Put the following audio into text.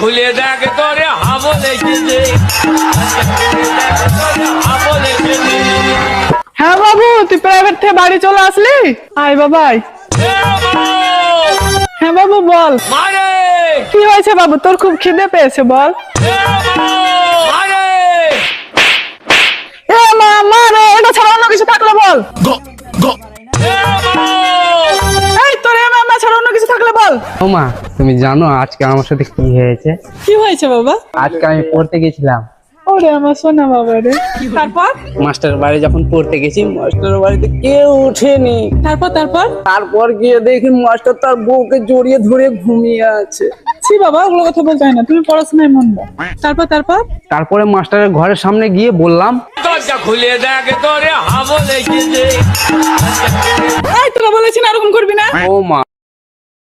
খুলে দেখ তোরে হাবো লেগেছে। হ্যাঁ বাবু, তুই প্রাইভেট থেকে বাড়ি চলে আসলি? আয় বাবাই। হ্যাঁ বাবু বল। মারে কি হয়েছে বাবু, তোর খুব খিদে পেয়েছে, বল। মারে এ মা, মা রে, এটা ছাড়া অন্য কিছু থাকলে বল। এই তোর এ মা ছাড়া অন্য কিছু থাকলে বল। ও মা, তুমি জানো আজকে আমার সাথে কি হয়েছে? কি হয়েছে বাবা? আজকে আমি পড়তে গেছিলাম। ওরে আমার সোনা বাবা রে। তারপর? মাস্টার বাড়ি যখন পড়তে গেছি, মাস্টার বাড়িতে কেউ ওঠেনি। তারপর? তারপর গিয়ে দেখি মাস্টার তার বউকে জড়িয়ে ধরে ঘুমিয়ে আছে। ছি বাবা, ওগুলো কথা বলতে হয় না, তুমি পড়াশোনায় মন দাও। তারপর? তারপরে মাস্টারের ঘরের সামনে গিয়ে বললাম, দরজা খুলে দেখ তোরে হাবো লেগেছে। এই তোরা বলেছি না এরকম করবি না। ও মা,